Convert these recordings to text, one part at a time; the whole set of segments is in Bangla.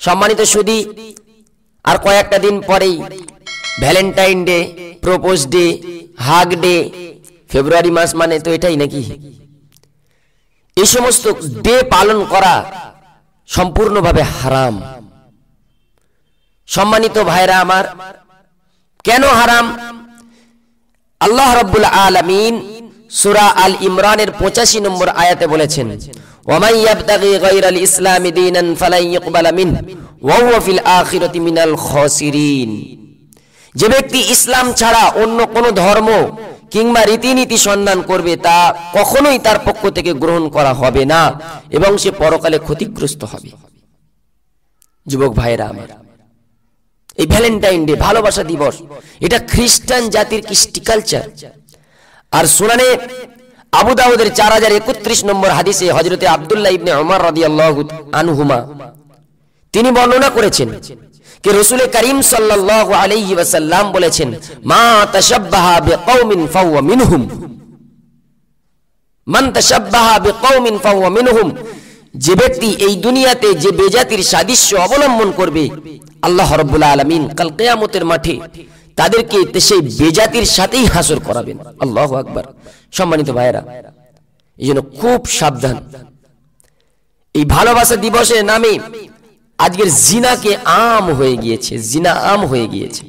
সম্মানিত সুধী, আর কয়েকটা দিন পরেই Valentine day, propose day, hug day. ফেব্রুয়ারি মাস মানে তো এটাই নাকি? এই সমস্ত ডে পালন করা সম্পূর্ণভাবে হারাম। সম্মানিত ভাইরা আমার, কেন হারাম? আল্লাহ রাব্বুল আলামিন সূরা আল ইমরানের 85 নম্বর আয়াতে বলেছেন, ওয়ামান ইয়াবতাগি গায়রাল ইসলামি দীনান ফালান ইউকবালা মিনহু ওয়া হুয়া ফিল আখিরাতি মিনাল খাসিরিন। যে ব্যক্তি ইসলাম ছাড়া অন্য কোনো ধর্ম কিংবা রীতিনীতি সন্ধান করবে তা কখনোই তার পক্ষ থেকে গ্রহণ করা হবে না এবং সে পরকালে ক্ষতিগ্রস্ত হবে। যুবক ভাইরা আমার, এই ভ্যালেন্টাইন ডে, ভালোবাসা দিবস, এটা খ্রিস্টান জাতির কৃষ্টি কালচার। আর সুনানে আবু দাউদের 4031 নম্বর হাদিসে হযরতে আব্দুল্লাহ ইবনে উমর রাদিয়াল্লাহু আনহুমা তিনি বর্ণনা করেছেন যে রাসূল করিম সাল্লাল্লাহু আলাইহি ওয়াসাল্লাম বলেছেন, মা তাশাব্বাহা বিকওমিন ফাহুয়া মিনহুম, মান তাশাব্বাহা বিকওমিন ফাহুয়া মিনহুম। যে ব্যক্তি এই দুনিয়াতে যে বেজাতির সাদৃশ্য অবলম্বন করবে, আল্লাহ রাব্বুল আলামিন কাল কিয়ামতের মাঠে তাদেরকে সেই বেজাতির সাথেই হাসর করাবেন। আল্লাহু আকবার। সম্মানিত ভাইরা, এইজন্য খুব সাবধান। এই ভালোবাসা দিবসের নামে আজকের জিনাকে আম হয়ে গিয়েছে, জিনা আম হয়ে গিয়েছে।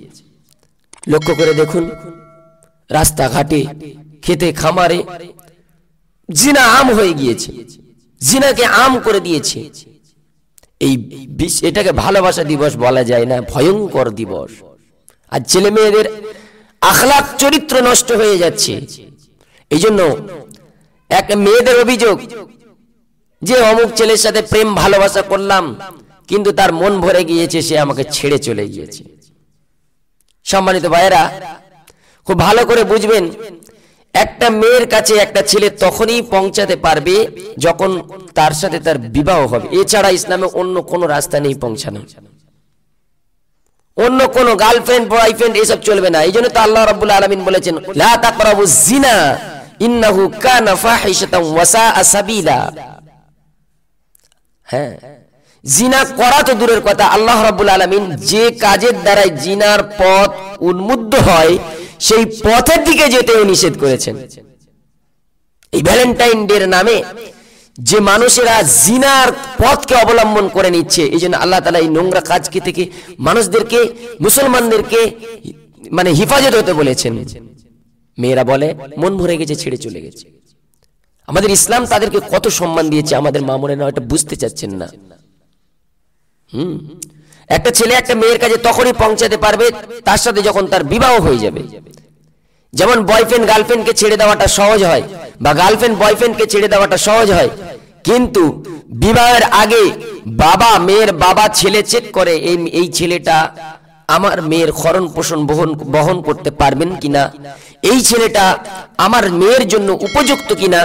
লক্ষ্য করে দেখুন, রাস্তাঘাটে, খেতে খামারে জিনা আম হয়ে গিয়েছে, জিনাকে আম করে দিয়েছে। এটাকে ভালোবাসা দিবস বলা যায় না, ভয়ঙ্কর দিবস। আর ছেলে মেয়েদের আখলাক চরিত্র নষ্ট হয়ে যাচ্ছে। এই জন্য এক মেয়েদের অভিযোগ যে অমুক ছেলের সাথে প্রেম ভালোবাসা করলাম, কিন্তু তার মন ভরে গিয়েছে, সে আমাকে ছেড়ে চলে গিয়েছে। সম্মানিত ভাইয়েরা, খুব ভালো করে বুঝবেন, একটা মেয়ের কাছে একটা ছেলে তখনই পৌঁছাতে পারবে যখন তার সাথে তার বিবাহ হবে। এছাড়া ইসলামে অন্য কোনো রাস্তা নেই পৌঁছানো। অন্য কোনো গার্লফ্রেন্ড, বয়ফ্রেন্ড এসব চলবে না। এই জন্য তো আল্লাহ রাব্বুল আলামিন বলেছেন, লা তাকরাবুজ জিনা ইন্নাহু কানা ফাহিশাতান ওয়া সাআ সাবিলা। হ্যাঁ, জিনা করা তো দূরের কথা, আল্লাহ রাব্বুল আলামিন যে কাজের দ্বারা জিনার পথ উন্মুক্ত হয় সেই পথের দিকে যেতেও নিষেধ করেছেন। এই ভ্যালেন্টাইন ডে এর নামে যে মানুষেরা জিনার পথকে অবলম্বন করে নিচ্ছে, এই জন্য আল্লাহ তাআলা এই নোংরা কাজকে থেকে মানুষদেরকে, মুসলমানদেরকে মানে হিফাজত হতে বলেছেন। মেয়েরা বলে মন ভরে গেছে, ছেড়ে চলে গেছে। আমাদের ইসলাম তাদেরকে কত সম্মান দিয়েছে, আমাদের মা বোনেরা এটা বুঝতে চাচ্ছেন না। একটা ছেলে একটা মেয়ের কাছে তখনই পৌঁছাতে পারবে তার সাথে যখন তার বিবাহ হয়ে যাবে। যেমন বয়ফ্রেন্ড গার্লফ্রেন্ডকে ছেড়ে দেওয়াটা সহজ হয়, বা গার্লফ্রেন্ড বয়ফ্রেন্ডকে ছেড়ে দেওয়াটা সহজ হয়, কিন্তু বিবাহের আগে বাবা, মেয়ের বাবা ছেলে চেক করে এই ছেলেটা আমার মেয়ের ভরণ পোষণ বহন করতে পারবেন কিনা, এই ছেলেটা আমার মেয়ের জন্য উপযুক্ত কিনা।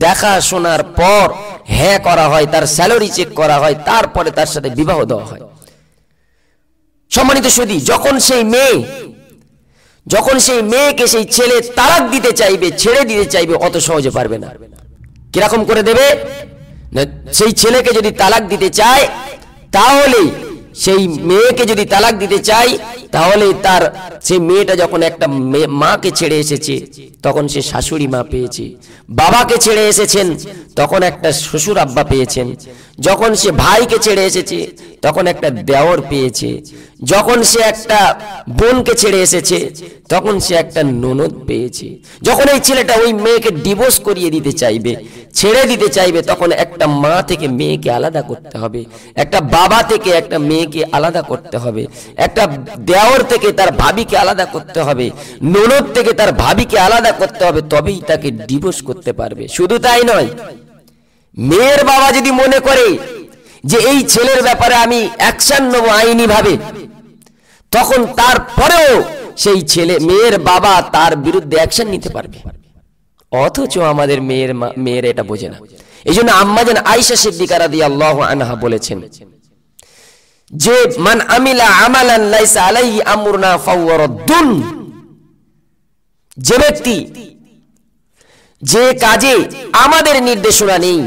দেখাশোনার পর হ্যাঁ করা হয়, তার স্যালারি চেক করা হয়, তারপরে তার সাথে বিবাহ দেওয়া হয়। সম্মানিত সুধী, যখন সেই মেয়েকে সেই ছেলে তালাক দিতে চাইবে, ছেড়ে দিতে চাইবে, অত সহজে পারবে না। কিরকম করে দেবে না, সেই ছেলেকে যদি তালাক দিতে চায়, তাহলে সেই মেয়েকে যদি তালাক দিতে চায়, তাহলে তার সেই মেয়েটা যখন একটা মাকে ছেড়ে এসেছে তখন সে শাশুড়ি মা পেয়েছে, বাবাকে ছেড়ে এসেছেন তখন একটা শ্বশুর আব্বা পেয়েছেন, যখন সে ভাইকে ছেড়ে এসেছে তখন একটা দেওর পেয়েছে, যখন সে একটা বোনকে ছেড়ে এসেছে তখন সে একটা ননদ পেয়েছে। যখন এই ছেলেটা ওই মেয়েকে ডিভোর্স করিয়ে দিতে চাইবে, ছেড়ে দিতে চাইবে, তখন একটা মা থেকে মেয়েকে আলাদা করতে হবে, একটা বাবা থেকে একটা মেয়েকে আলাদা করতে হবে, একটা দেওর থেকে তার ভাবিকে আলাদা করতে হবে, ননদ থেকে তার ভাবিকে আলাদা করতে হবে, তবেই তাকে ডিভোর্স করতে পারবে। শুধু তাই নয়, মেয়ের বাবা যদি মনে করে যে এই ছেলের ব্যাপারে আমি অ্যাকশন নেব আইনি ভাবে, তখন তারপরেও সেই মেয়ের বাবা তার বিরুদ্ধে অ্যাকশন নিতে পারবে। অথচ আমাদের মেয়ের এটা বোঝে না। এই জন্য আম্মাজান আয়েশা সিদ্দিকা রাদিয়াল্লাহু আনহা বলেছেন যে মান আমিলা আমালান লাইসা আলাইহি আমরুনা ফাহুয়া রাদ্দুন। যে ব্যক্তি যে কাজে আমাদের নির্দেশনা নেই,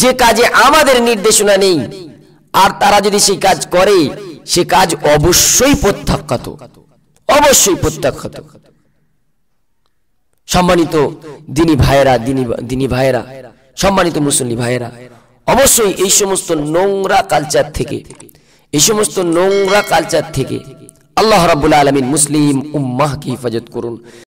যে কাজে আমাদের নির্দেশনা নেই, আর তারা যদি সেই কাজ করে সে কাজ অবশ্যই প্রত্যাখ্যাত, অবশ্যই প্রত্যাখ্যাত। সম্মানিত দিনী ভাইয়েরা, সম্মানিত মুসল্লি ভাইয়েরা, অবশ্যই এই সমস্ত নোংরা কালচার থেকে আল্লাহ রাব্বুল আলামিন মুসলিম উম্মাহকে হেফাজত করুন।